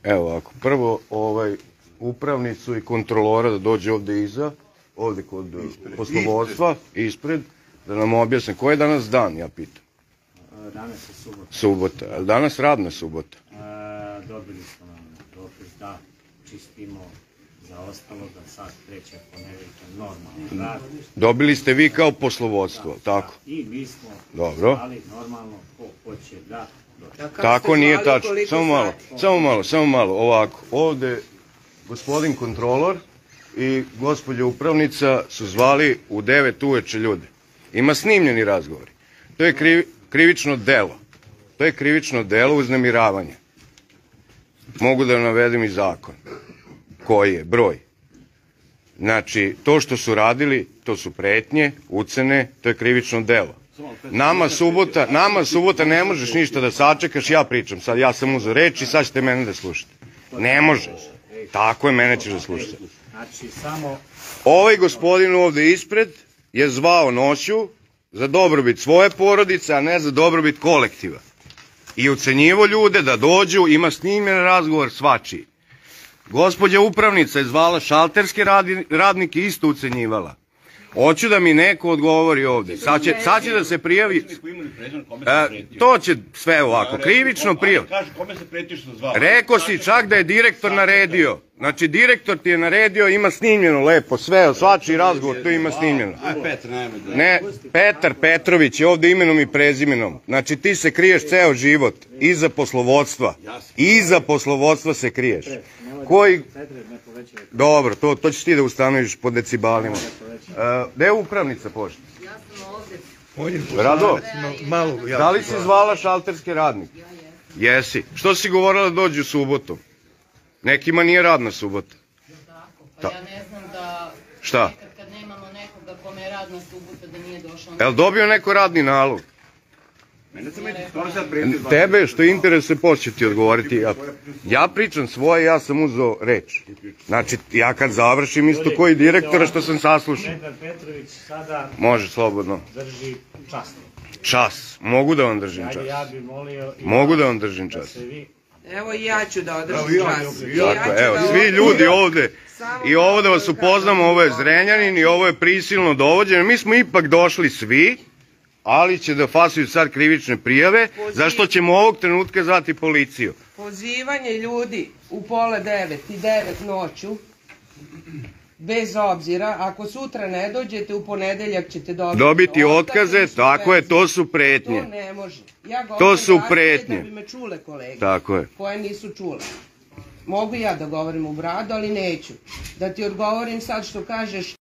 Evo ovako, prvo upravnicu i kontrolora da dođe ovde iza, ovde kod poslovodstva, ispred, da nam objasne. Koji je danas dan, ja pitam? Danas je subota. Subota. Je li danas radna subota? Dobili smo dopis da čistimo za ostalo, da sad kreće ponedeljka normalno rad. Dobili ste vi kao poslovodstvo, tako? I mi smo zvali normalno ko hoće da dođe. Tako nije tačno. Samo malo, ovako. Ovde gospodin kontrolor i gospođa upravnica su zvali u 9 uveče ljude. Ima snimljeni razgovori. To je krivično delo. To je krivično delo uznemiravanja. Mogu da navedem i zakon. Koji je? Broj. Znači, to što su radili, to su pretnje, ucene, to je krivično delo. Nama subota ne možeš ništa da sačekaš, ja pričam sad, ja sam uzeo reč i sad ćete mene da slušate. Ne možeš. Tako je, mene ćeš da slušate. Ovaj gospodin ovde ispred je zvao noću za dobrobit svoje porodice, a ne za dobrobit kolektiva. I ucenjivo ljude da dođu, ima snimljen razgovor svačiji. Gospođa upravnica je zvala šalterske radnike, isto ucenjivala. Hoću da mi neko odgovori ovde. Sad će da se prijavi. To će sve ovako. Krivično prijav. Rekao si čak da je direktor naredio. Znači direktor ti je naredio, ima snimljeno lepo sve, svačiji razgovor, to ima snimljeno. Ne, Petar Petrović je ovde imenom i prezimenom. Znači ti se kriješ ceo život. Iza poslovodstva. Iza poslovodstva se kriješ. Koji... Dobro, to ćeš ti da ustanoviš po decibalima. Gde je upravnica pošte? Ja sam ovde. Rado, da li si zvala šalterske radnike? Jesi. Što si govorila da dođu subotom? Nekima nije radna subota. Pa ja ne znam da... Šta? Nekad kad nemamo nekoga kome je radna subota da nije došao... Je li dobio neko radni nalog? Tebe što interesuje početi ti odgovoriti. Ja pričam svoje, ja sam uzeo reč. Znači, ja kad završim isto koji direktora što sam saslušao. Petar Petrović sada... Može, slobodno. Drži čas. Čas. Mogu da vam držim čas. Mogu da vam držim čas. Evo i ja ću da održim čas. Evo, svi ljudi ovde. I ovo da vas upoznamo, ovo je Zrenjanin i ovo je prisilno dovođenje. Mi smo ipak došli svi, ali će da fasuju sad krivične prijave, zašto ćemo ovog trenutka zvati policiju. Pozivanje ljudi u 8:30 i 9 noću, bez obzira, ako sutra ne dođete, u ponedeljak ćete dobiti otkaze, tako je, to su pretnje. To ne može. Ja govorim da bi me čule kolege, koje nisu čule. Mogu ja da govorim u bradu, ali neću. Da ti odgovorim sad što kažeš